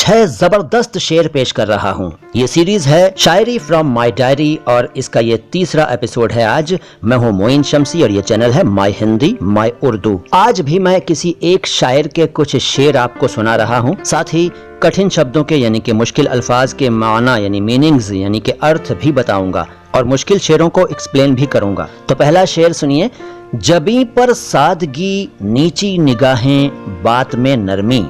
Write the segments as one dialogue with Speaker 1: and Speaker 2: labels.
Speaker 1: 6 زبردست شعر پیش کر رہا ہوں۔ یہ سیریز ہے شاعری فرام مائی ڈائری اور اس کا یہ تیسرا ایپیسوڈ ہے آج۔ میں ہوں معین شمسی اور یہ چینل ہے مائی ہندی مائی اردو۔ آج بھی میں کسی ایک شاعر کے کچھ شعر آپ کو سنا رہا ہوں، ساتھ ہی کٹھن شبدوں کے یعنی کہ مشکل الفاظ کے معنی یعنی میننگز یعنی کہ ارتھ بھی بتاؤں گا اور مشکل شعروں کو ایکسپلین بھی کروں گا۔ تو پہلا شعر سنیے۔ جبیں پر سادگی نیچی نگاہیں بات میں نرمی،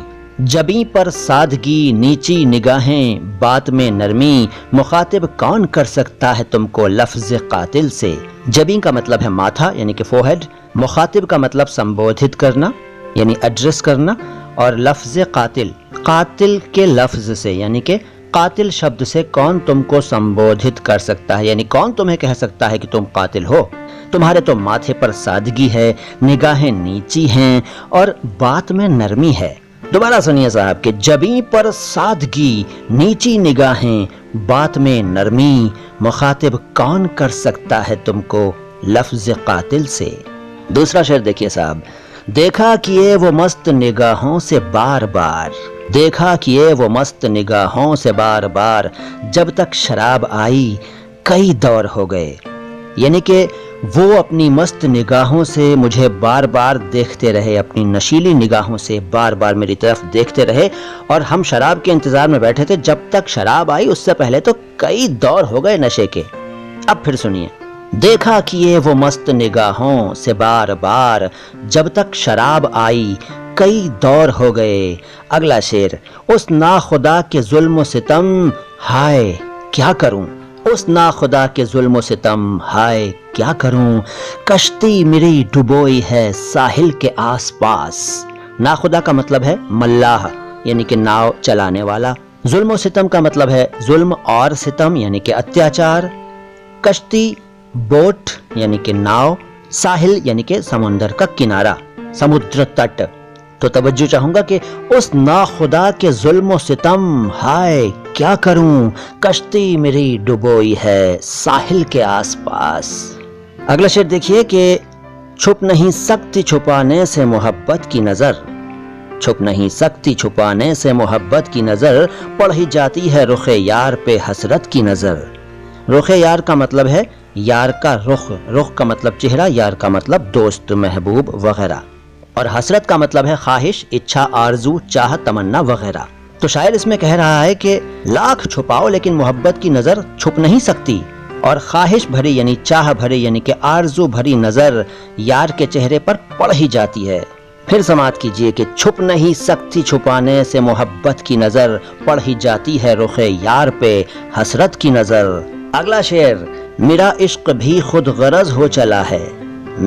Speaker 1: جبیں پر سادگی نیچی نگاہیں بات میں نرمی، مخاطب کون کر سکتا ہے تم کو لفظ قاتل سے۔ جبیں کا مطلب ہے ماتھا یعنی کہ فوہیڈ، مخاطب کا مطلب سمبودھت کرنا یعنی ایڈریس کرنا، اور لفظ قاتل، قاتل کے لفظ سے یعنی کہ قاتل شبد سے کون تم کو سمبودھت کر سکتا ہے، یعنی کون تمہیں کہہ سکتا ہے کہ تم قاتل ہو۔ تمہارے تو ماتھے پر سادگی ہے، نگاہیں نیچی ہیں اور بات میں نرمی ہے۔ دوبارہ سنیے صاحب کہ جبیں پر سادگی نیچی نگاہیں بات میں نرمی، مخاطب کون کر سکتا ہے تم کو لفظ قاتل سے۔ دوسرا شعر دیکھیے صاحب۔ دیکھا کیے وہ مست نگاہوں سے بار بار، دیکھا کیے وہ مست نگاہوں سے بار بار، جب تک شراب آئی کئی دور ہو گئے، یعنی کہ وہ اپنی مست نگاہوں سے مجھے بار بار دیکھتے رہے، اپنی نشیلی نگاہوں سے بار بار میری طرف دیکھتے رہے، اور ہم شراب کے انتظار میں بیٹھے تھے جب تک شراب آئی، اس سے پہلے تو کئی دور ہو گئے نشے کے۔ اب پھر سنیے۔ دیکھا کیے وہ مست نگاہوں سے بار بار، جب تک شراب آئی کئی دور ہو گئے۔ اگلا شعر۔ اس ناخدا کے ظلم و ستم ہائے کیا کروں، اس ناخدا کے ظلم و ستم ہائے کیا کروں، کشتی میری ڈبوئی ہے ساحل کے آس پاس۔ ناخدا کا مطلب ہے ملاح یعنی کہ ناؤ چلانے والا، ظلم و ستم کا مطلب ہے ظلم اور ستم یعنی کہ اتیاچار، کشتی بوٹ یعنی کہ ناؤ، ساحل یعنی کہ سمندر کا کنارہ، سمندر تٹ۔ تو توجہ چاہوں گا کہ اس ناخدا کے ظلم و ستم ہائے کیا کروں، کشتی میری ڈبوئی ہے ساحل کے آس پاس۔ اگلا شعر دیکھیے کہ چھپ نہیں سکتی چھپانے سے محبت کی نظر، چھپ نہیں سکتی چھپانے سے محبت کی نظر، پڑ ہی جاتی ہے رخ یار پہ حسرت کی نظر۔ رخ یار کا مطلب ہے یار کا رخ، رخ کا مطلب چہرہ، یار کا مطلب دوست محبوب وغیرہ، اور حسرت کا مطلب ہے خواہش، اچھا، آرزو، چاہت، تمنا وغیرہ۔ تو شاعر اس میں کہہ رہا ہے کہ لاکھ چھپاؤ لیکن محبت کی نظر چھپ نہیں سکتی، اور خواہش بھری یعنی چاہ بھری یعنی کہ آرزو بھری نظر یار کے چہرے پر پڑ ہی جاتی ہے۔ پھر سماعت کیجئے کہ چھپ نہیں سکتی چھپانے سے محبت کی نظر، پڑ ہی جاتی ہے رخ یار پہ حسرت کی نظر۔ اگلا شعر۔ میرا عشق بھی خود غرض ہو چلا ہے،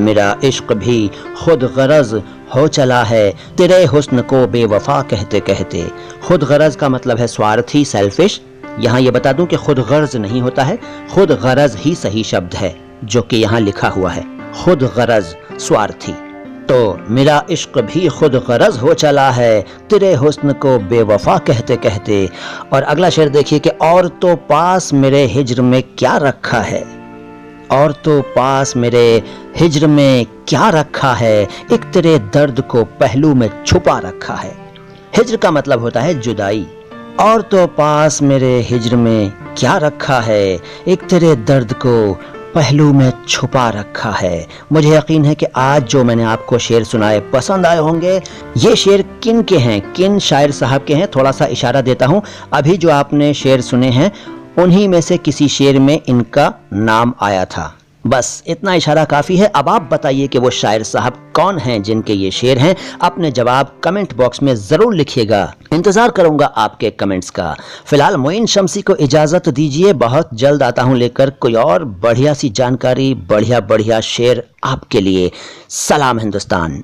Speaker 1: میرا عشق بھی خود غرض ہو چلا ہے، تیرے حسن کو بے وفا کہتے کہتے۔ خود غرض کا مطلب ہے سوارتھی، سیلفش۔ یہاں یہ بتا دوں کہ خود غرض نہیں ہوتا ہے، خود غرض ہی صحیح شبد ہے جو کہ یہاں لکھا ہوا ہے، خود غرض، سوارتھی۔ تو میرا عشق بھی خود غرض ہو چلا ہے، تیرے حسن کو بے وفا کہتے کہتے۔ اور اگلا شعر دیکھیے کہ اور تو پاس میرے ہجر میں کیا رکھا ہے، اور تو پاس میرے ہجر میں کیا رکھا ہے، ایک تیرے درد کو پہلو میں چھپا رکھا ہے۔ ہجر کا مطلب ہوتا ہے جدائی، اور تو پاس میرے ہجر میں کیا رکھا ہے، ایک تیرے درد کو پہلو میں چھپا رکھا ہے۔ مجھے یقین ہے کہ آج جو میں نے آپ کو شعر سنائے پسند آئے ہوں گے۔ یہ شعر کن کے ہیں، کن شاعر صاحب کے ہیں، تھوڑا سا اشارہ دیتا ہوں۔ ابھی جو آپ نے شعر سنے ہیں انہی میں سے کسی شعر میں ان کا نام آیا تھا، بس اتنا اشارہ کافی ہے۔ اب آپ بتائیے کہ وہ شاعر صاحب کون ہیں جن کے یہ شعر ہیں۔ اپنے جواب کمنٹ باکس میں ضرور لکھیے گا، انتظار کروں گا آپ کے کمنٹس کا۔ فی الحال معین شمسی کو اجازت دیجیے، بہت جلد آتا ہوں لے کر کوئی اور بڑھیا سی جانکاری، بڑھیا شعر آپ کے لیے۔ سلام ہندوستان۔